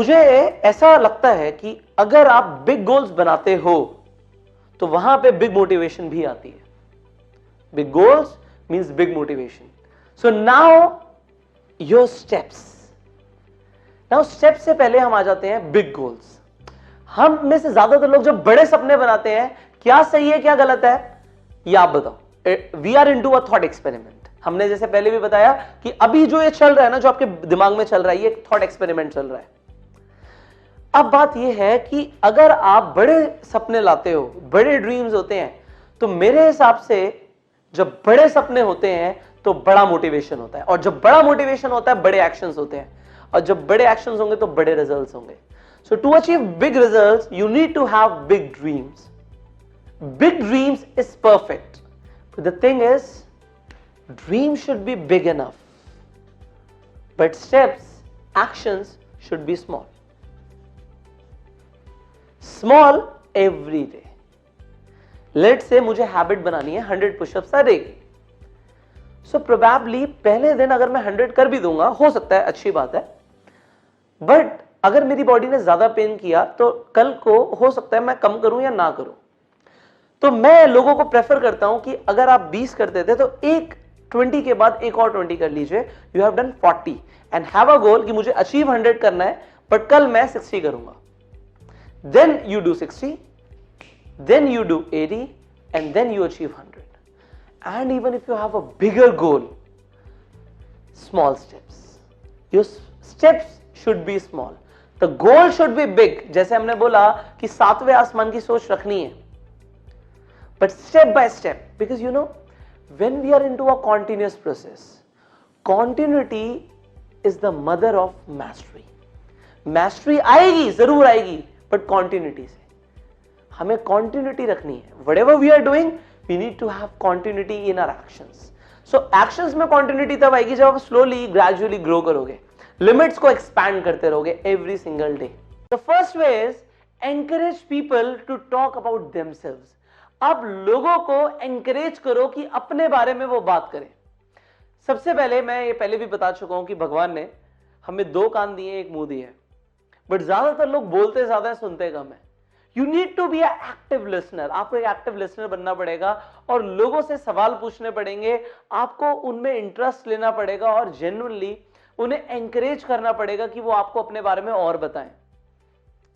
मुझे ऐसा लगता है कि अगर आप बिग गोल्स बनाते हो तो वहां पे बिग मोटिवेशन भी आती है. Big goals means big motivation. So now your steps. Now step से पहले हम आ जाते हैं बिग गोल्स. हम में से ज्यादातर लोग जब बड़े सपने बनाते हैं, क्या सही है क्या गलत है, ये आप बताओ. We are into a thought experiment. हमने जैसे पहले भी बताया कि अभी जो ये चल रहा है ना, जो आपके दिमाग में चल रहा है, ये एक थॉट एक्सपेरिमेंट चल रहा है. अब बात ये है कि अगर आप बड़े सपने लाते हो, बड़े ड्रीम्स होते हैं, तो मेरे हिसाब से जब बड़े सपने होते हैं तो बड़ा मोटिवेशन होता है, और जब बड़ा मोटिवेशन होता है बड़े एक्शंस होते हैं, और जब बड़े एक्शंस होंगे तो बड़े रिजल्ट्स होंगे. So to achieve big results you need to have big dreams. Big dreams is perfect, but the thing is, dreams should be big enough, but steps, actions should be small. Small every day. Let's say मुझे habit बनानी है 100 pushups a day की. So probably पहले दिन अगर मैं 100 कर भी दूंगा, हो सकता है, अच्छी बात है, बट अगर मेरी बॉडी ने ज्यादा पेन किया तो कल को हो सकता है मैं कम करूं या ना करूं. तो मैं लोगों को प्रेफर करता हूं कि अगर आप 20 करते थे तो एक 20 के बाद एक और 20 कर लीजिए. You have done 40 and have a goal कि मुझे अचीव 100 करना है, बट कल मैं 60 करूंगा. Then you do 60, then you do 80 and then you achieve 100. And even if you have a bigger goal, small steps. Your steps should be small, the goal should be big. जैसे हमने बोला कि 7वें आसमान की सोच रखनी है, but step by step, because you know, when we are into a continuous process, continuity is the mother of mastery. Mastery आएगी, जरूर आएगी, but continuity से. हमें continuity रखनी है. Whatever we are doing, we need to have continuity in our actions. So actions में continuity तब आएगी जब आप slowly, gradually grow करोगे, limits को expand करते रहोगे every single day. The first way is encourage people to talk about themselves. अब लोगों को एंकरेज करो कि अपने बारे में वो बात करें. सबसे पहले मैं ये पहले भी बता चुका हूं कि भगवान ने हमें 2 कान दिए, 1 मुंह दिया है, बट ज्यादातर लोग बोलते ज्यादा है, सुनते कम है. You need to be a active listener. आपको एक एक्टिव लिसनर बनना पड़ेगा और लोगों से सवाल पूछने पड़ेंगे, आपको उनमें इंटरेस्ट लेना पड़ेगा और जेन्युइनली उन्हें एंकरेज करना पड़ेगा कि वो आपको अपने बारे में और बताएं.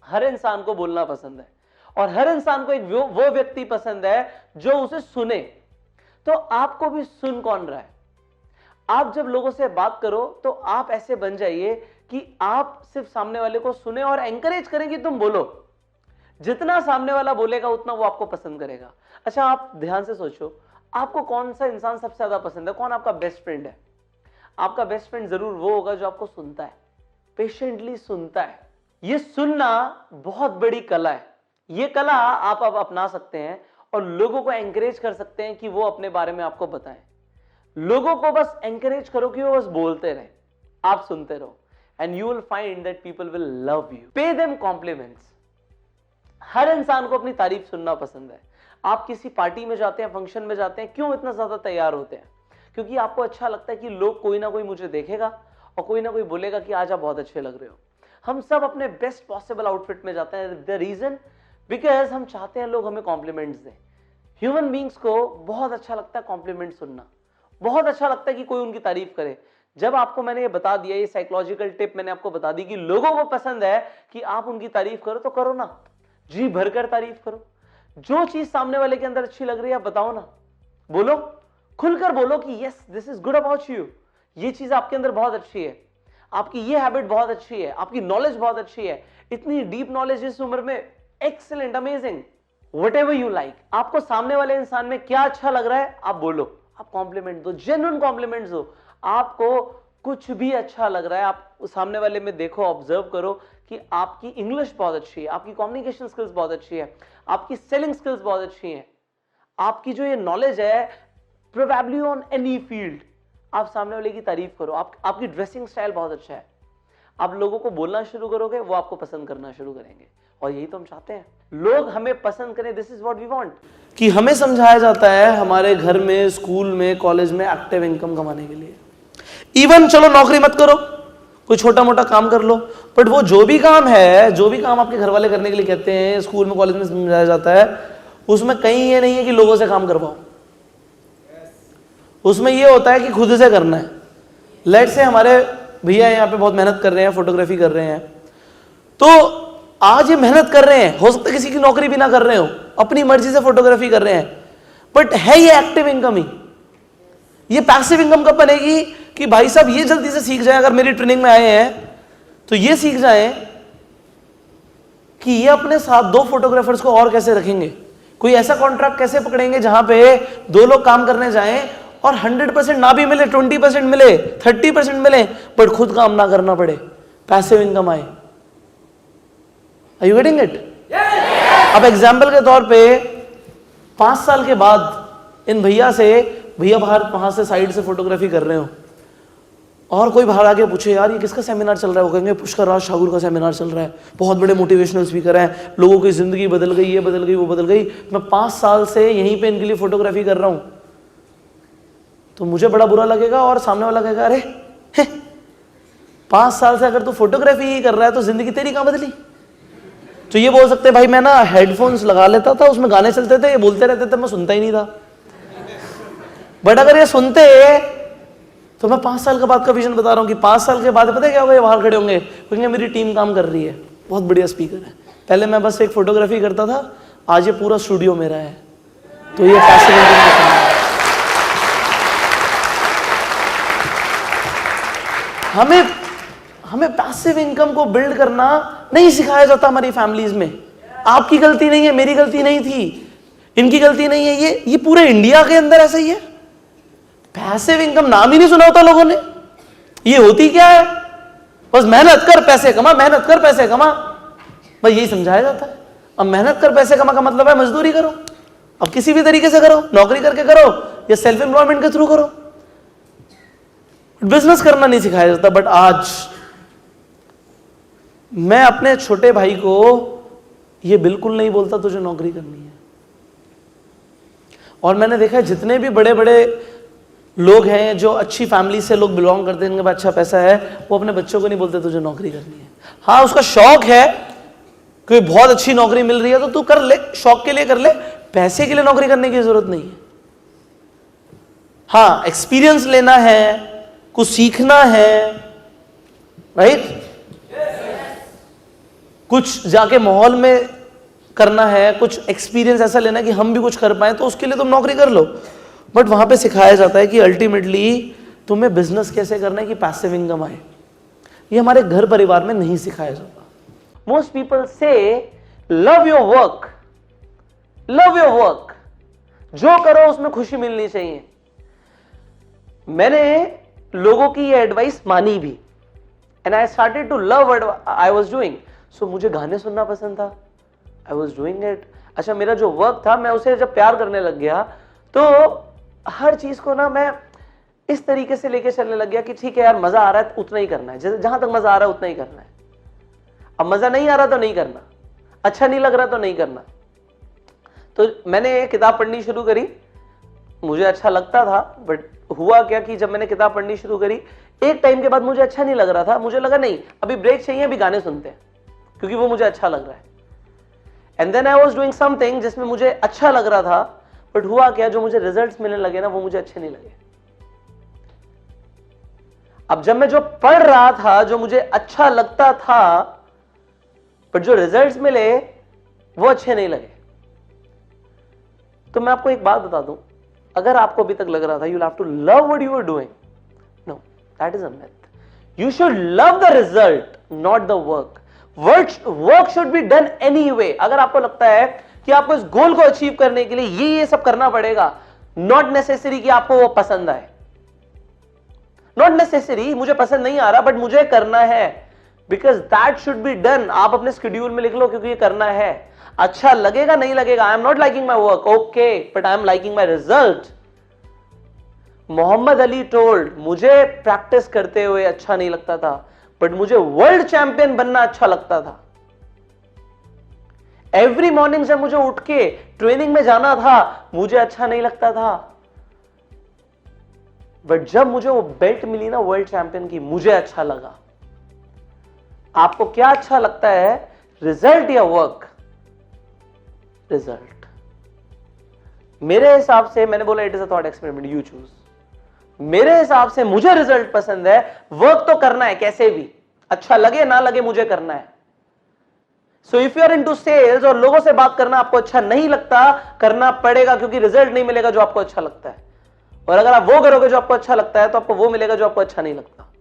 हर इंसान को बोलना पसंद है और हर इंसान को एक वो व्यक्ति पसंद है जो उसे सुने. तो आपको भी सुन कौन रहा है? आप जब लोगों से बात करो तो आप ऐसे बन जाइए कि आप सिर्फ सामने वाले को सुने और एंकरेज करें कि तुम बोलो. जितना सामने वाला बोलेगा उतना वो आपको पसंद करेगा. अच्छा, आप ध्यान से सोचो, आपको कौन सा इंसान सबसे ज्यादा पसंद है? कौन आपका बेस्ट फ्रेंड है? आपका बेस्ट फ्रेंड जरूर वो होगा जो आपको सुनता है, पेशेंटली सुनता है. ये सुनना बहुत बड़ी कला है. ये कला आप अब अपना सकते हैं और लोगों को एंकरेज कर सकते हैं कि वो अपने बारे में आपको बताएं. लोगों को बस एंकरेज करो कि वो बस बोलते रहे, आप सुनते रहो, and you will find that people will love you. Pay them compliments. हर इंसान को अपनी तारीफ सुनना पसंद है. आप किसी पार्टी में जाते हैं, फंक्शन में जाते हैं, क्यों इतना ज्यादा तैयार होते हैं? क्योंकि आपको अच्छा लगता है कि लोग, कोई ना कोई मुझे देखेगा और कोई ना कोई बोलेगा कि आज आप बहुत अच्छे लग रहे हो. हम सब अपने बेस्ट पॉसिबल आउटफिट में जाते हैं. द रीजन, बिकॉज हम चाहते हैं लोग हमें कॉम्प्लीमेंट्स दें. ह्यूमन बींग्स को बहुत अच्छा लगता है कॉम्प्लीमेंट सुनना, बहुत अच्छा लगता है कि कोई उनकी तारीफ करे. जब आपको मैंने ये बता दिया, ये साइकोलॉजिकल टिप मैंने आपको बता दी कि लोगों को पसंद है कि आप उनकी तारीफ करो, तो करो ना, जी भरकर तारीफ करो. जो चीज सामने वाले के अंदर अच्छी लग रही है आप बताओ ना, बोलो, खुलकर बोलो कि yes this is good about you. ये चीज आपके अंदर बहुत अच्छी है, आपकी ये हैबिट बहुत अच्छी है, आपकी नॉलेज बहुत अच्छी है, इतनी डीप नॉलेज इस उम्र में, excellent, amazing, whatever you like. आपको सामने वाले इंसान में क्या अच्छा लग रहा है आप बोलो, आप कॉम्प्लीमेंट दो, जेन्युइन कॉम्प्लीमेंट्स दो. आपको कुछ भी अच्छा लग रहा है, आप सामने वाले में देखो, ऑब्जर्व करो कि आपकी इंग्लिश बहुत अच्छी है, आपकी कम्युनिकेशन स्किल्स बहुत अच्छी है, आपकी सेलिंग स्किल्स बहुत अच्छी हैं, आपकी जो ये नॉलेज है प्रोबेबली ऑन एनी फील्ड, आप सामने वाले की तारीफ करो. आपकी ड्रेसिंग स्टाइल बहुत अच्छा है. आप लोगों को बोलना शुरू करोगे, वो आपको पसंद करना शुरू करेंगे, और यही तो हम चाहते हैं, लोग हमें पसंद करें. This is what we want. कि हमें समझाया जाता है हमारे घर में, स्कूल में, कॉलेज में एक्टिव इनकम कमाने के लिए. इवन चलो नौकरी मत करो, कोई छोटा मोटा काम कर लो, बट वो जो भी काम है, जो भी काम आपके घर वाले करने के लिए कहते हैं, स्कूल में कॉलेज में समझाया जाता है, उसमें कहीं ये नहीं है कि लोगों से काम करवाओ। उसमें ये होता है कि खुद से करना है। लेट से हमारे भैया यहाँ पे बहुत मेहनत कर रहे हैं, फोटोग्राफी कर रहे हैं, तो आज ये मेहनत कर रहे हैं, हो सकता है किसी की नौकरी भी ना कर रहे हो, अपनी मर्जी से फोटोग्राफी कर रहे हैं, बट है ये एक्टिव इनकम ही। ये पैसिव इनकम कब बनेगी कि भाई साहब ये जल्दी से सीख जाए, अगर मेरी ट्रेनिंग में आए हैं तो ये सीख जाए कि ये अपने साथ 2 फोटोग्राफर्स को और कैसे रखेंगे, कोई ऐसा कॉन्ट्रैक्ट कैसे पकड़ेंगे जहां पे 2 लोग काम करने जाएं और 100% ना भी मिले, 20% मिले, 30% मिले, बट खुद काम ना करना पड़े, पैसिव इनकम आए। Are you getting it? अब एग्जाम्पल के तौर पे 5 साल के बाद इन भैया बाहर वहां से साइड से फोटोग्राफी कर रहे हो और कोई बाहर आके पूछे यार ये किसका सेमिनार चल रहा है, वो कहेंगे पुष्कर राज ठाकुर का सेमिनार चल रहा है, बहुत बड़े मोटिवेशनल स्पीकर हैं, लोगों की जिंदगी बदल गई, ये बदल गई, वो बदल गई, मैं 5 साल से यहीं पे इनके लिए फोटोग्राफी कर रहा हूं। तो मुझे बड़ा बुरा लगेगा और सामने वाला कहेगा अरे 5 साल से अगर तू फोटोग्राफी ही कर रहा है तो जिंदगी तेरी कहां बदली। तो ये बोल सकते हैं भाई मैं ना हेडफोन्स लगा लेता था, उसमें गाने चलते थे, ये बोलते रहते थे, मैं सुनता ही नहीं था। बट अगर ये सुनते तो मैं 5 साल के बाद का विजन बता रहा हूं कि 5 साल के बाद पता है क्या होगा, ये बाहर खड़े होंगे, क्योंकि मेरी टीम काम कर रही है, बहुत बढ़िया स्पीकर है, पहले मैं बस एक फोटोग्राफी करता था, आज ये पूरा स्टूडियो मेरा है। तो ये पैसिव इनकम है। हमें पैसिव इनकम को बिल्ड करना नहीं सिखाया जाता हमारी फैमिलीज में। आपकी गलती नहीं है, मेरी गलती नहीं थी, इनकी गलती नहीं है, ये पूरे इंडिया के अंदर ऐसा ही है। पैसिव इनकम नाम ही नहीं सुना होता लोगों ने। ये होती क्या है, बस मेहनत कर पैसे कमा, मेहनत कर पैसे कमा, बस यही समझाया जाता है। अब मेहनत कर पैसे कमा का मतलब है मजदूरी करो, अब किसी भी तरीके से करो, नौकरी करके करो या सेल्फ एम्प्लॉयमेंट के थ्रू करो, बिजनेस करना नहीं सिखाया जाता। बट आज मैं अपने छोटे भाई को ये बिल्कुल नहीं बोलता तुझे नौकरी करनी है। और मैंने देखा है जितने भी बड़े बड़े लोग हैं जो अच्छी फैमिली से लोग बिलोंग करते हैं, इनके पास अच्छा पैसा है, वो अपने बच्चों को नहीं बोलते तुझे नौकरी करनी है। हाँ उसका शौक है, कोई बहुत अच्छी नौकरी मिल रही है तो तू कर ले, शौक के लिए कर ले, पैसे के लिए नौकरी करने की जरूरत नहीं है। हाँ एक्सपीरियंस लेना है, कुछ सीखना है, राइट, कुछ जाके माहौल में करना है, कुछ एक्सपीरियंस ऐसा लेना है कि हम भी कुछ कर पाए, तो उसके लिए तुम नौकरी कर लो। बट वहां पे सिखाया जाता है कि अल्टीमेटली तुम्हें बिजनेस कैसे करना है कि पैसिव इनकम आए। ये हमारे घर परिवार में नहीं सिखाया जाता। मोस्ट पीपल से love your work, love your work, जो करो उसमें खुशी मिलनी चाहिए। मैंने लोगों की ये एडवाइस मानी भी, and I started to love what I was doing. So मुझे गाने सुनना पसंद था, आई वाज डूइंग इट। अच्छा मेरा जो वर्क था, मैं उसे जब प्यार करने लग गया तो हर चीज को ना मैं इस तरीके से लेके चलने लग गया कि ठीक है यार मजा आ रहा है उतना ही करना है, जहां तक मजा आ रहा है उतना ही करना है। अब मजा नहीं आ रहा तो नहीं करना, अच्छा नहीं लग रहा तो नहीं करना। तो मैंने किताब पढ़नी शुरू करी, मुझे अच्छा लगता था, बट हुआ क्या कि जब मैंने किताब पढ़नी शुरू करी एक टाइम के बाद मुझे अच्छा नहीं लग रहा था, मुझे लगा नहीं अभी ब्रेक चाहिए, अभी गाने सुनते हैं क्योंकि वो मुझे अच्छा लग रहा है। And then I was doing something जिसमें मुझे अच्छा लग रहा था, बट हुआ क्या जो मुझे रिजल्ट्स मिलने लगे ना वो मुझे अच्छे नहीं लगे। अब जब मैं जो पढ़ रहा था, जो मुझे अच्छा लगता था, बट जो रिजल्ट्स मिले वो अच्छे नहीं लगे। तो मैं आपको एक बात बता दूं, अगर आपको अभी तक लग रहा था you have to love what you are doing, no that is a myth. You should love the result not the work. Work should be done anyway. अगर आपको लगता है कि आपको इस गोल को अचीव करने के लिए ये सब करना पड़ेगा, नॉट नेसेसरी कि आपको वो पसंद आए, नॉट नेसेसरी मुझे पसंद नहीं आ रहा बट मुझे करना है, because that should be done. आप अपने शेड्यूल में लिख लो क्योंकि ये करना है। अच्छा लगेगा नहीं लगेगा, I am not liking my work, okay, but I am liking my result. Muhammad Ali told, मुझे प्रैक्टिस करते हुए अच्छा नहीं लगता था, बट मुझे वर्ल्ड चैंपियन बनना अच्छा लगता था। एवरी मॉर्निंग जब मुझे उठ के ट्रेनिंग में जाना था, मुझे अच्छा नहीं लगता था, बट जब मुझे वो बेल्ट मिली ना वर्ल्ड चैंपियन की, मुझे अच्छा लगा। आपको क्या अच्छा लगता है, रिजल्ट या वर्क? रिजल्ट। मेरे हिसाब से, मैंने बोला it is a thought experiment, you choose. मेरे हिसाब से मुझे रिजल्ट पसंद है, वर्क तो करना है कैसे भी, अच्छा लगे ना लगे मुझे करना है। So if you are into sales और लोगों से बात करना आपको अच्छा नहीं लगता, करना पड़ेगा क्योंकि रिजल्ट नहीं मिलेगा जो आपको अच्छा लगता है। और अगर आप वो करोगे जो आपको अच्छा लगता है तो आपको वो मिलेगा जो आपको अच्छा नहीं लगता।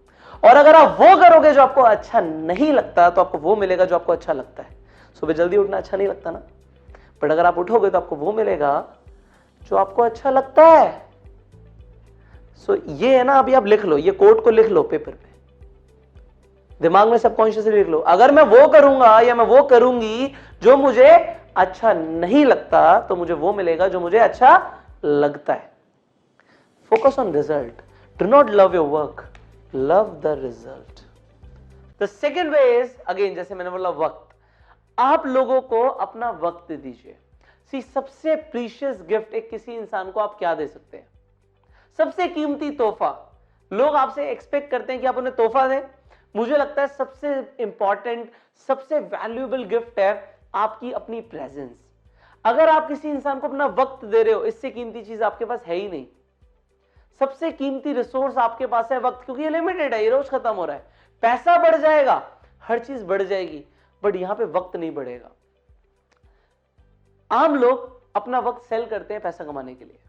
और अगर आप वो करोगे जो आपको अच्छा नहीं लगता तो आपको वो मिलेगा जो आपको अच्छा लगता है। सुबह जल्दी उठना अच्छा नहीं लगता ना, बट अगर आप उठोगे तो आपको वो मिलेगा जो आपको अच्छा लगता है। सो ये है ना, अभी आप लिख लो, ये कोड को लिख लो पेपर पे, दिमाग में सबकॉन्शियसली लिख लो। अगर मैं वो करूंगा या मैं वो करूंगी जो मुझे अच्छा नहीं लगता तो मुझे वो मिलेगा जो मुझे अच्छा लगता है। Focus on result, do not love your work, love the result. The second way is, again जैसे मैंने बोला वक्त, आप लोगों को अपना वक्त दीजिए। सी, सबसे प्रीशियस गिफ्ट एक किसी इंसान को आप क्या दे सकते हैं? सबसे कीमती तोहफा। लोग आपसे एक्सपेक्ट करते हैं कि आप उन्हें तोहफा दें। मुझे लगता है सबसे इंपॉर्टेंट, सबसे वैल्यूएबल गिफ्ट है आपकी अपनी प्रेजेंस। अगर आप किसी इंसान को अपना वक्त दे रहे हो, इससे कीमती चीज आपके पास है ही नहीं। सबसे कीमती रिसोर्स आपके पास है वक्त, क्योंकि ये लिमिटेड है, ये रोज खत्म हो रहा है। पैसा बढ़ जाएगा, हर चीज बढ़ जाएगी, बट यहां पे वक्त नहीं बढ़ेगा। आम लोग अपना वक्त सेल करते हैं पैसा कमाने के लिए,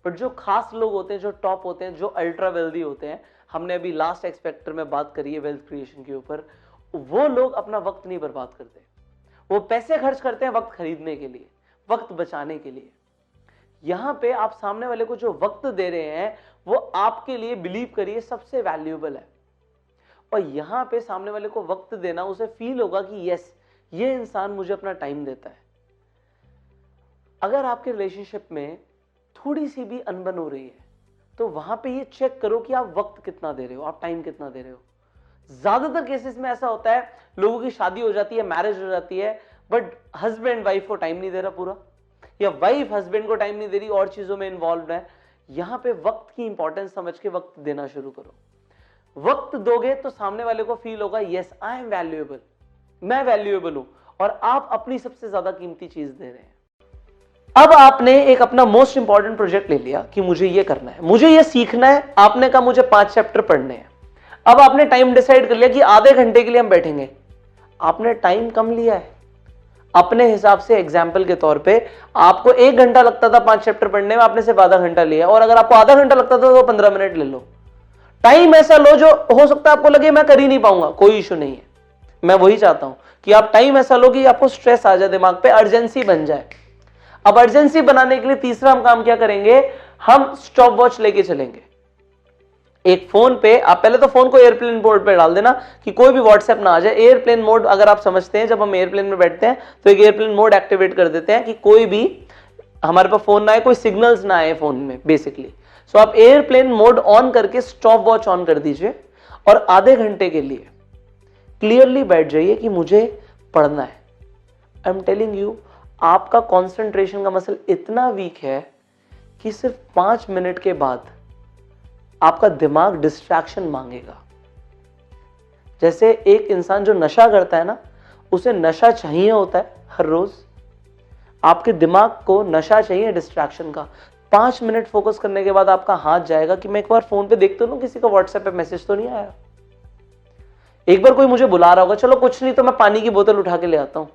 बट जो खास लोग होते हैं, जो टॉप होते हैं, जो अल्ट्रा वेल्दी होते हैं, हमने अभी लास्ट एक्सपेक्टर में बात करी है वेल्थ क्रिएशन के ऊपर, वो लोग अपना वक्त नहीं बर्बाद करते। वो पैसे खर्च करते हैं वक्त खरीदने के लिए, वक्त बचाने के लिए। यहां पे आप सामने वाले को जो वक्त दे रहे हैं वो आपके लिए, बिलीव करिए, सबसे वैल्यूएबल है। और यहां पे सामने वाले को वक्त देना, उसे फील होगा कि यस, ये इंसान मुझे अपना टाइम देता है। अगर आपके रिलेशनशिप में थोड़ी सी भी अनबन हो रही है तो वहां पे ये चेक करो कि आप वक्त कितना दे रहे हो, आप टाइम कितना दे रहे हो। ज्यादातर केसेस में ऐसा होता है, लोगों की शादी हो जाती है, मैरिज हो जाती है, बट हस्बैंड वाइफ को टाइम नहीं दे रहा पूरा, या वाइफ हस्बैंड को टाइम नहीं दे रही, और चीजों में इन्वॉल्व है। यहां पे वक्त की इंपॉर्टेंस समझ के वक्त देना शुरू करो। वक्त दोगे तो सामने वाले को फील होगा यस, आई एम वैल्यूएबल, मैं वैल्यूएबल हूं, और आप अपनी सबसे ज्यादा कीमती चीज दे रहे हैं। अब आपने एक अपना मोस्ट इंपॉर्टेंट प्रोजेक्ट ले लिया कि मुझे ये करना है, मुझे ये सीखना है। आपने कहा मुझे 5 चैप्टर पढ़ने हैं। अब आपने टाइम डिसाइड कर लिया कि आधे घंटे के लिए हम बैठेंगे। आपने टाइम कम लिया है अपने हिसाब से। एग्जाम्पल के तौर पे आपको 1 घंटा लगता था 5 चैप्टर पढ़ने में, आपने सिर्फ आधा घंटा लिया। और अगर आपको आधा घंटा लगता था तो 15 मिनट ले लो। टाइम ऐसा लो जो हो सकता है आपको लगे मैं कर ही नहीं पाऊंगा, कोई इशू नहीं है। मैं वही चाहता हूं कि आप टाइम ऐसा लो कि आपको स्ट्रेस आ जाए दिमाग पे, अर्जेंसी बन जाए। अब अर्जेंसी बनाने के लिए तीसरा हम काम क्या करेंगे, हम स्टॉप वॉच लेके चलेंगे। एक फोन पे आप पहले तो फोन को एयरप्लेन मोड पे डाल देना कि कोई भी व्हाट्सएप ना आ जाए। एयरप्लेन मोड अगर आप समझते हैं, जब हम एयरप्लेन में बैठते हैं तो एक एयरप्लेन मोड एक्टिवेट कर देते हैं कि कोई भी हमारे पास फोन ना आए, कोई सिग्नल्स ना आए फोन में बेसिकली। सो आप एयरप्लेन मोड ऑन करके स्टॉप वॉच ऑन कर दीजिए और आधे घंटे के लिए क्लियरली बैठ जाइए कि मुझे पढ़ना है। आई एम टेलिंग यू, आपका कंसंट्रेशन का मसल इतना वीक है कि सिर्फ 5 मिनट के बाद आपका दिमाग डिस्ट्रैक्शन मांगेगा। जैसे एक इंसान जो नशा करता है ना, उसे नशा चाहिए होता है हर रोज, आपके दिमाग को नशा चाहिए डिस्ट्रैक्शन का। 5 मिनट फोकस करने के बाद आपका हाथ जाएगा कि मैं एक बार फोन पे देख तो लूं किसी का व्हाट्सएप पे मैसेज तो नहीं आया। एक बार कोई मुझे बुला रहा होगा, चलो कुछ नहीं तो मैं पानी की बोतल उठा के ले आता हूं।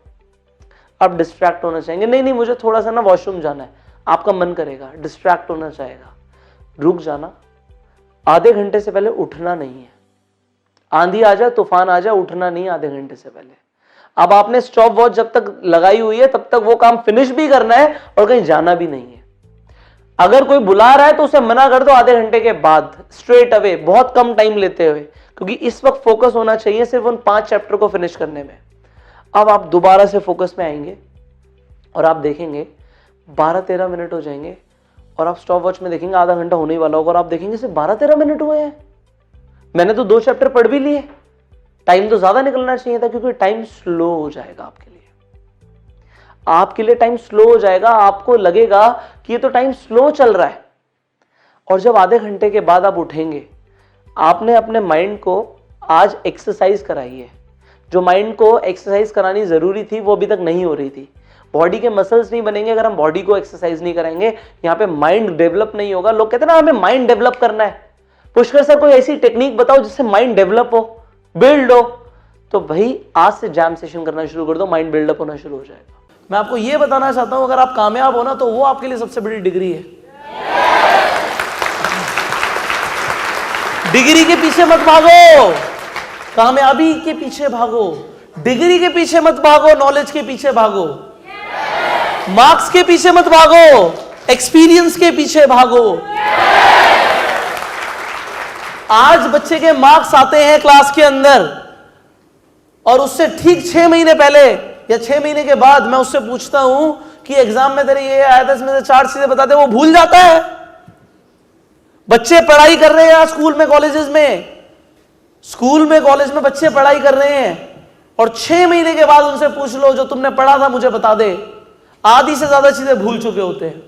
आप डिस्ट्रैक्ट होना चाहेंगे, नहीं नहीं मुझे थोड़ा सा ना वॉशरूम जाना है, आपका मन करेगा, डिस्ट्रैक्ट होना चाहेगा। रुक जाना, आधे घंटे से पहले उठना नहीं है। आंधी आ जाए, तूफान आ जाए, उठना नहीं आधे घंटे से पहले। अब आपने स्टॉप वॉच जब तक लगाई हुई है तब तक वो काम फिनिश भी करना है और कहीं जाना भी नहीं है। अगर कोई बुला रहा है तो उसे मना कर दो आधे घंटे के बाद, स्ट्रेट अवे, बहुत कम टाइम लेते हुए, क्योंकि इस वक्त फोकस होना चाहिए सिर्फ उन 5 चैप्टर को फिनिश करने में। अब आप दोबारा से फोकस में आएंगे और आप देखेंगे 12-13 मिनट हो जाएंगे और आप स्टॉप वॉच में देखेंगे आधा घंटा होने ही वाला होगा और आप देखेंगे सिर्फ 12-13 मिनट हुए हैं। मैंने तो 2 चैप्टर पढ़ भी लिए। टाइम तो ज्यादा निकलना चाहिए था, क्योंकि टाइम स्लो हो जाएगा आपके लिए। आपके लिए टाइम स्लो हो जाएगा, आपको लगेगा कि ये तो टाइम स्लो चल रहा है। और जब आधे घंटे के बाद आप उठेंगे, आपने अपने माइंड को आज एक्सरसाइज कराई है जो माइंड को एक्सरसाइज करानी जरूरी थी वो अभी तक नहीं हो रही थी। बॉडी के मसल्स नहीं बनेंगे अगर हम बॉडी को एक्सरसाइज नहीं कराएंगे। यहाँ पे माइंड डेवलप नहीं होगा। लोग कहते हैं ना हमें माइंड डेवलप करना है, पुष्कर सर कोई ऐसी टेक्निक बताओ जिससे माइंड डेवलप हो, बिल्ड हो। तो भाई आज से जैम सेशन करना शुरू कर दो, माइंड बिल्डअप होना शुरू हो जाएगा। मैं आपको यह बताना चाहता हूं अगर आप कामयाब हो ना तो वो आपके लिए सबसे बड़ी डिग्री है। डिग्री के पीछे मत भागो, कामयाबी के पीछे भागो। डिग्री के पीछे मत भागो, नॉलेज के पीछे भागो। मार्क्स के पीछे मत भागो, एक्सपीरियंस के पीछे भागो। आज बच्चे के मार्क्स आते हैं क्लास के अंदर और उससे ठीक 6 महीने पहले या 6 महीने के बाद मैं उससे पूछता हूं कि एग्जाम में तेरे ये आया था, इसमें से 4 चीजें बता दे, वो भूल जाता है। बच्चे पढ़ाई कर रहे हैं आज स्कूल में, कॉलेजेस में, स्कूल में कॉलेज में बच्चे पढ़ाई कर रहे हैं और 6 महीने के बाद उनसे पूछ लो जो तुमने पढ़ा था मुझे बता दे, आधी से ज्यादा चीजें भूल चुके होते हैं।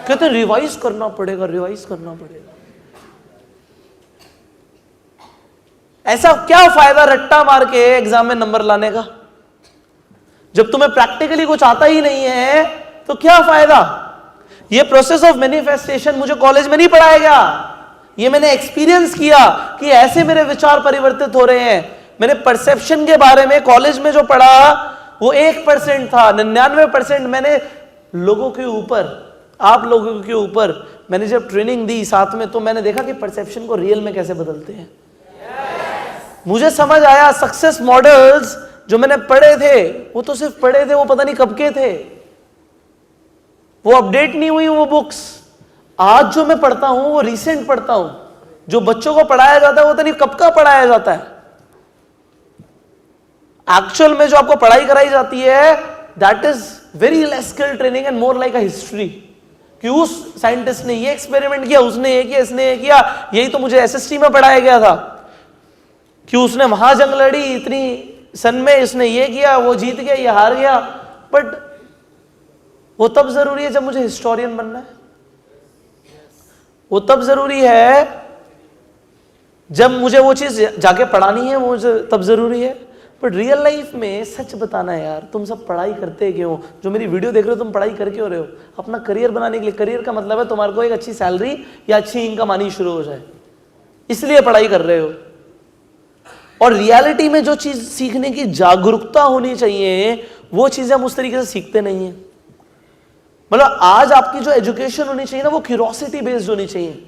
कहते हैं रिवाइज करना पड़ेगा, रिवाइज करना पड़ेगा। ऐसा क्या फायदा रट्टा मार के एग्जाम में नंबर लाने का? जब तुम्हें प्रैक्टिकली कुछ आता ही नहीं है तो क्या फायदा? ये प्रोसेस ऑफ मैनिफेस्टेशन मुझे कॉलेज में नहीं पढ़ाया गया, ये मैंने एक्सपीरियंस किया कि ऐसे मेरे विचार परिवर्तित हो रहे हैं। मैंने परसेप्शन के बारे में कॉलेज में जो पढ़ा वो 1% था, 99% मैंने लोगों के ऊपर, आप लोगों के ऊपर मैंने जब ट्रेनिंग दी साथ में, तो मैंने देखा कि परसेप्शन को रियल में कैसे बदलते हैं। मुझे समझ आया सक्सेस मॉडल्स जो मैंने पढ़े थे वो तो सिर्फ पढ़े थे, वो पता नहीं कब के थे, वो अपडेट नहीं हुई वो बुक्स। आज जो मैं पढ़ता हूं वो रिसेंट पढ़ता हूं। जो बच्चों को पढ़ाया जाता है वो तो नहीं कब का पढ़ाया जाता है। एक्चुअल में जो आपको पढ़ाई कराई जाती है that is very less skill training and more like a history, कि उस साइंटिस्ट ने ये एक्सपेरिमेंट किया, उसने ये किया, इसने ये किया। यही तो मुझे एसएसटी में पढ़ाया गया था कि उसने वहां जंग लड़ी इतनी सन में, इसने ये किया, वो जीत गया, ये हार गया। बट वो तब जरूरी है जब मुझे हिस्टोरियन बनना है, वो तब जरूरी है जब मुझे वो चीज जाके पढ़ानी है, वो मुझे तब जरूरी है। बट रियल लाइफ में सच बताना है यार, तुम सब पढ़ाई करते क्यों? जो मेरी वीडियो देख रहे हो तुम पढ़ाई कर क्यों रहे हो? अपना करियर बनाने के लिए। करियर का मतलब है तुम्हारे को एक अच्छी सैलरी या अच्छी इनकम आनी शुरू हो जाए, इसलिए पढ़ाई कर रहे हो। और रियलिटी में जो चीज सीखने की जागरूकता होनी चाहिए वो चीजें हम उस तरीके से सीखते नहीं है। मतलब आज आपकी जो एजुकेशन होनी चाहिए ना वो क्यूरोसिटी बेस्ड होनी चाहिए।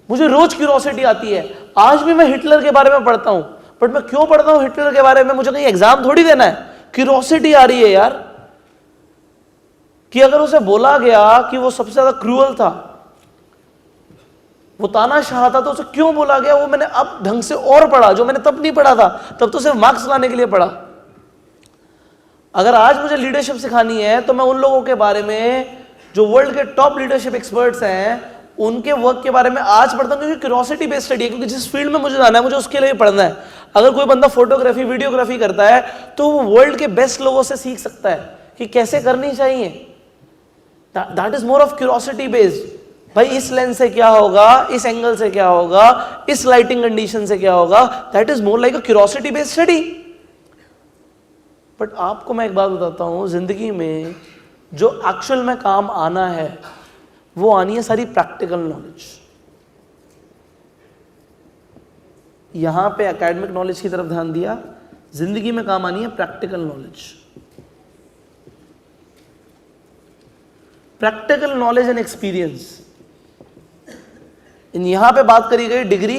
मुझे रोज क्यूरोसिटी आती है। आज भी मैं हिटलर के बारे में पढ़ता हूं, बट मैं क्यों पढ़ता हूं हिटलर के बारे में? मुझे कहीं एग्जाम थोड़ी देना है, क्यूरोसिटी आ रही है यार कि अगर उसे बोला गया कि वो सबसे ज्यादा क्रूअल था, वो तानाशाह था, तो उसे क्यों बोला गया वो मैंने अब ढंग से और पढ़ा, जो मैंने तब नहीं पढ़ा था। तब तो सिर्फ मार्क्स लाने के लिए पढ़ा। अगर आज मुझे लीडरशिप सिखानी है तो मैं उन लोगों के बारे में जो वर्ल्ड के टॉप लीडरशिप एक्सपर्ट्स हैं उनके वर्क के बारे में आज पढ़ता हूं, क्योंकि क्यूरोसिटी बेस्ड स्टडी है। क्योंकि जिस फील्ड में मुझे जाना है मुझे उसके लिए पढ़ना है। अगर कोई बंदा फोटोग्राफी वीडियोग्राफी करता है तो वो वर्ल्ड के बेस्ट लोगों से सीख सकता है कि कैसे करनी चाहिए। That is more of curiosity based. भाई इस लेंस से क्या होगा, इस एंगल से क्या होगा, इस लाइटिंग कंडीशन से क्या होगा, that is more like a curiosity based study. But आपको मैं एक बात बताता हूं, जिंदगी में जो एक्चुअल में काम आना है वो आनी है सारी प्रैक्टिकल नॉलेज। यहां पे एकेडमिक नॉलेज की तरफ ध्यान दिया, जिंदगी में काम आनी है practical knowledge. Practical knowledge and experience. यहां पे बात करी गई डिग्री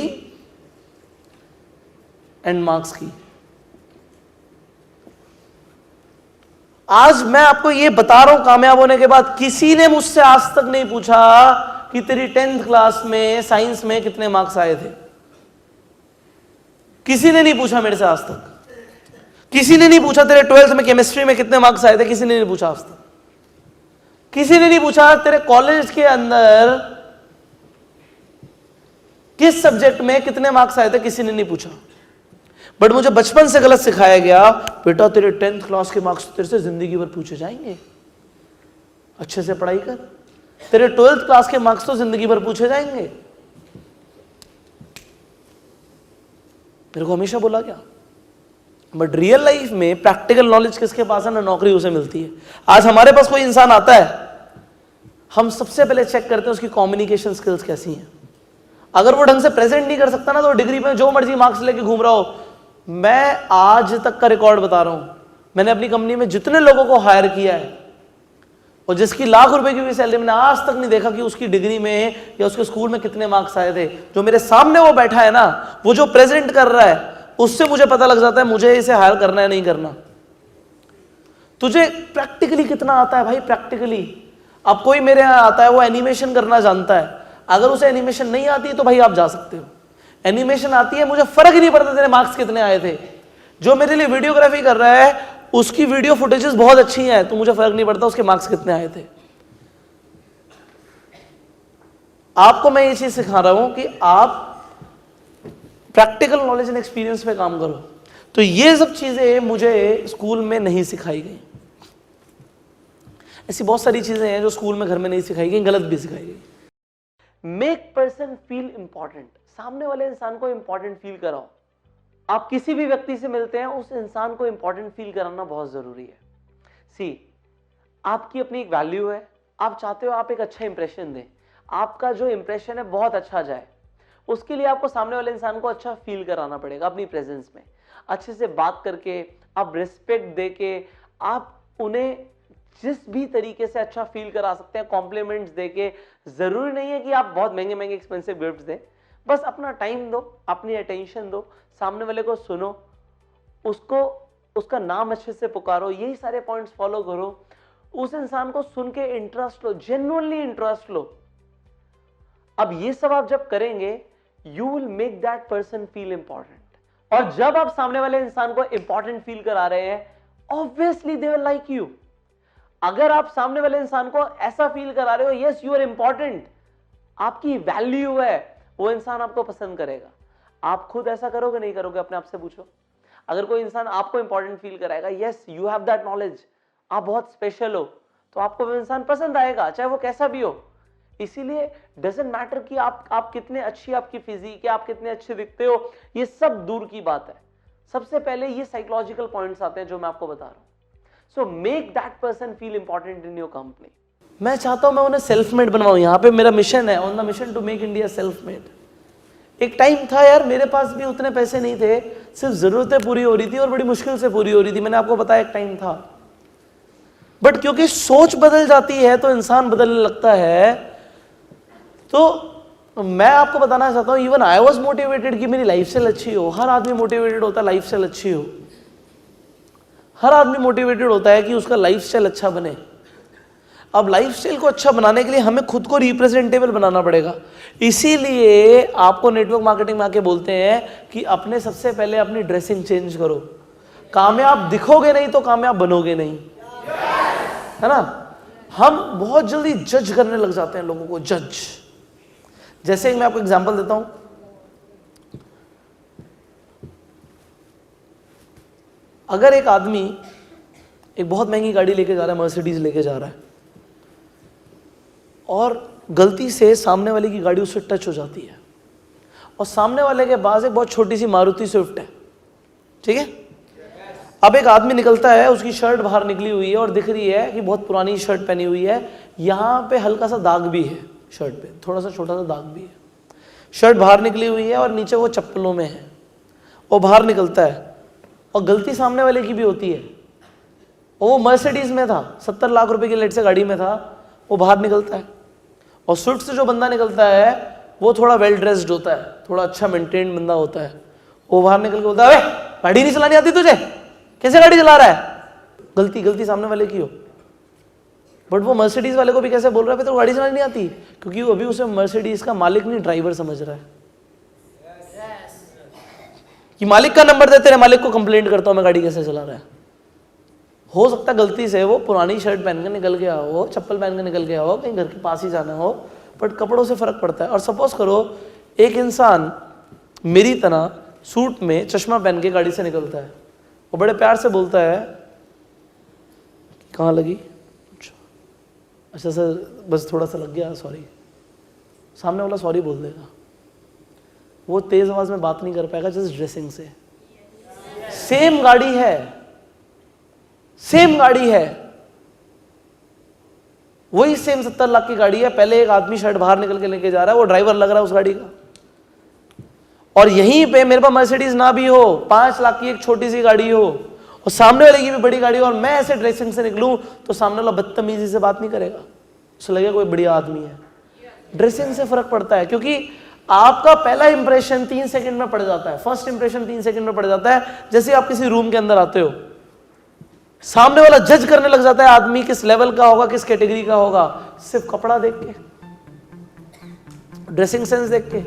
एंड मार्क्स की। आज मैं आपको ये बता रहा हूं, कामयाब होने के बाद किसी ने मुझसे आज तक नहीं पूछा कि तेरी 10th क्लास में साइंस में कितने मार्क्स आए थे। किसी ने नहीं पूछा मेरे से आज तक। किसी ने नहीं पूछा तेरे 12th में केमिस्ट्री में कितने मार्क्स आए थे। किसी ने नहीं पूछा आज तक। किसी ने नहीं पूछा तेरे कॉलेज के अंदर किस सब्जेक्ट में कितने मार्क्स आए थे। किसी ने नहीं पूछा। बट मुझे बचपन से गलत सिखाया गया, बेटा तेरे 10th क्लास के मार्क्स तेरे से जिंदगी भर पूछे जाएंगे, अच्छे से पढ़ाई कर। तेरे 12th क्लास के मार्क्स तो जिंदगी भर पूछे जाएंगे। मेरे को हमेशा बोला गया। बट रियल लाइफ में प्रैक्टिकल नॉलेज किसके पास है ना, नौकरी उसे मिलती है। आज हमारे पास कोई इंसान आता है, हम सबसे पहले चेक करते हैं उसकी कम्युनिकेशन स्किल्स कैसी हैं। अगर वो ढंग से प्रेजेंट नहीं कर सकता ना, तो डिग्री में जो मर्जी मार्क्स लेके घूम रहा हो। मैं आज तक का रिकॉर्ड बता रहा हूं, मैंने अपनी कंपनी में जितने लोगों को हायर किया है और जिसकी लाख रुपए की भी सैलरी, मैंने आज तक नहीं देखा कि उसकी डिग्री में या उसके स्कूल में कितने मार्क्स आए थे। जो मेरे सामने वो बैठा है ना, वो जो प्रेजेंट कर रहा है, उससे मुझे पता लग जाता है मुझे इसे हायर करना है नहीं करना। तुझे प्रैक्टिकली कितना आता है भाई, प्रैक्टिकली। अब कोई मेरे यहां आता है, वो एनिमेशन करना जानता है, अगर उसे एनिमेशन नहीं आती है तो भाई आप जा सकते हो। एनिमेशन आती है, मुझे फर्क ही नहीं पड़ता तेरे मार्क्स कितने आए थे। जो मेरे लिए वीडियोग्राफी कर रहा है, उसकी वीडियो फुटेजेस बहुत अच्छी हैं, तो मुझे फर्क नहीं पड़ता उसके मार्क्स कितने आए थे। आपको मैं ये चीज सिखा रहा हूं कि आप प्रैक्टिकल नॉलेज एंड एक्सपीरियंस पे काम करो। तो ये सब चीजें मुझे स्कूल में नहीं सिखाई गई। ऐसी बहुत सारी चीजें हैं जो स्कूल में, घर में नहीं सिखाई गई, गलत भी सिखाई गई। मेक पर्सन फील इंपॉर्टेंट, सामने वाले इंसान को इंपॉर्टेंट फील कराओ। आप किसी भी व्यक्ति से मिलते हैं, उस इंसान को इंपॉर्टेंट फील कराना बहुत जरूरी है। सी, आपकी अपनी एक वैल्यू है, आप चाहते हो आप एक अच्छा इंप्रेशन दें, आपका जो इंप्रेशन है बहुत अच्छा जाए, उसके लिए आपको सामने वाले इंसान को अच्छा फील कराना पड़ेगा। अपनी प्रेजेंस में अच्छे से बात करके, आप रिस्पेक्ट देके, आप उन्हें जिस भी तरीके से अच्छा फील करा सकते हैं, कॉम्प्लीमेंट्स देके। जरूरी नहीं है कि आप बहुत महंगे महंगे एक्सपेंसिव गिफ्ट्स दें, बस अपना टाइम दो, अपनी अटेंशन दो, सामने वाले को सुनो, उसको उसका नाम अच्छे से पुकारो, यही सारे पॉइंट्स फॉलो करो। उस इंसान को सुन के इंटरेस्ट लो, जेन्युइनली इंटरेस्ट लो। अब ये सब आप जब करेंगे, you will make that person feel important. और जब आप सामने वाले इंसान को इंपॉर्टेंट फील करा रहे हैं, obviously they will like you. अगर आप सामने वाले इंसान को ऐसा फील करा रहे हो, यस यू आर इंपॉर्टेंट, आपकी वैल्यू है, वो इंसान आपको पसंद करेगा। आप खुद ऐसा करोगे नहीं करोगे, अपने आप से पूछो। अगर कोई इंसान आपको इंपॉर्टेंट फील कराएगा, yes you have that knowledge, आप बहुत स्पेशल हो, तो आपको वो इंसान पसंद आएगा, चाहे वो कैसा भी हो। इसीलिए डजंट मैटर कि आप कितने अच्छी आपकी फिजिक है, आप कितने अच्छे दिखते हो, ये सब दूर की बात है। सबसे पहले ये साइकोलॉजिकल पॉइंट्स आते हैं जो मैं आपको बता रहा हूं। So make that person feel important in your company. मैं चाहता हूं मैं उन्हें सेल्फ मेड बनवाऊं। यहां पे मेरा मिशन है, on the mission to make India self made. एक टाइम था यार, मेरे पास भी उतने पैसे नहीं थे, सिर्फ जरूरतें पूरी हो रही थी और बड़ी मुश्किल से पूरी हो रही थी। मैंने आपको बताया एक टाइम था, बट क्योंकि सोच बदल जाती है तो इंसान बदलने लगता है। तो मैं आपको बताना चाहता हूं, इवन आई वॉज मोटिवेटेड कि मेरी लाइफस्टाइल अच्छी हो। हर आदमी मोटिवेटेड होता है लाइफस्टाइल अच्छी हो, हर आदमी मोटिवेटेड होता है कि उसका लाइफस्टाइल अच्छा बने। अब लाइफस्टाइल को अच्छा बनाने के लिए हमें खुद को रिप्रेजेंटेबल बनाना पड़ेगा। इसीलिए आपको नेटवर्क मार्केटिंग में आके बोलते हैं कि अपने सबसे पहले अपनी ड्रेसिंग चेंज करो। कामयाब दिखोगे नहीं तो कामयाब बनोगे नहीं, है ना। हम बहुत जल्दी जज करने लग जाते हैं लोगों को, जज। जैसे मैं आपको एग्जांपल देता हूं, अगर एक आदमी एक बहुत महंगी गाड़ी लेके जा रहा है, मर्सिडीज लेके जा रहा है, और गलती से सामने वाले की गाड़ी उससे टच हो जाती है, और सामने वाले के पास एक बहुत छोटी सी मारुति स्विफ्ट है, ठीक है। अब एक आदमी निकलता है, उसकी शर्ट बाहर निकली हुई है और दिख रही है कि बहुत पुरानी शर्ट पहनी हुई है, यहाँ पे हल्का सा दाग भी है, शर्ट पे थोड़ा सा छोटा सा दाग भी है, शर्ट बाहर निकली हुई है और नीचे वो चप्पलों में है। वो बाहर निकलता है और गलती सामने वाले की भी होती है, और वो मर्सिडीज में था, 70 लाख रुपए की लेट से गाड़ी में था, वो बाहर निकलता है, और स्विफ्ट से जो बंदा निकलता है वो थोड़ा वेल ड्रेस्ड होता है, थोड़ा अच्छा मेंटेन बंदा होता है। वो बाहर निकल के बोलता है, अबे गाड़ी नहीं चलानी आती तुझे, कैसे गाड़ी चला रहा है। गलती सामने वाले की हो, बट वो मर्सिडीज वाले को भी कैसे बोल रहा है, तो गाड़ी चलानी नहीं आती, क्योंकि वो अभी उसे मर्सिडीज का मालिक नहीं ड्राइवर समझ रहा है। कि मालिक का नंबर दे, तेरे मालिक को कंप्लेंट करता हूं मैं गाड़ी कैसे चला रहा है। हो सकता गलती से वो पुरानी शर्ट पहन कर निकल गया हो, चप्पल पहन कर निकल गया हो, कहीं घर के पास ही जाना हो, बट कपड़ों से फर्क पड़ता है। और सपोज करो एक इंसान मेरी तरह सूट में चश्मा पहन के गाड़ी से निकलता है, वो बड़े प्यार से बोलता है, कहाँ लगी, अच्छा सर बस थोड़ा सा लग गया, सॉरी। सामने वाला सॉरी बोल देगा, वो तेज आवाज में बात नहीं कर पाएगा जस्ट ड्रेसिंग से। सेम गाड़ी है, सेम गाड़ी है, वही सेम 70 लाख की गाड़ी है, पहले एक आदमी शर्ट बाहर निकल के लेके जा रहा है, वो ड्राइवर लग रहा है उस गाड़ी का, और यहीं पे मेरे पास मर्सिडीज ना भी हो, 5 लाख की एक छोटी सी गाड़ी हो, और सामने वाले की भी बड़ी गाड़ी हो, और मैं ऐसे ड्रेसिंग से निकलूं तो सामने वाला बदतमीजी से बात नहीं करेगा, उसे लगेगा कोई बढ़िया आदमी है। ड्रेसिंग से फर्क पड़ता है, क्योंकि आपका पहला इंप्रेशन 3 सेकंड में पड़ जाता है, फर्स्ट इंप्रेशन 3 सेकंड में पड़ जाता है। जैसे आप किसी रूम के अंदर आते हो, सामने वाला जज करने लग जाता है आदमी किस लेवल का होगा, किस कैटेगरी का होगा, सिर्फ कपड़ा देख के, ड्रेसिंग सेंस देख के।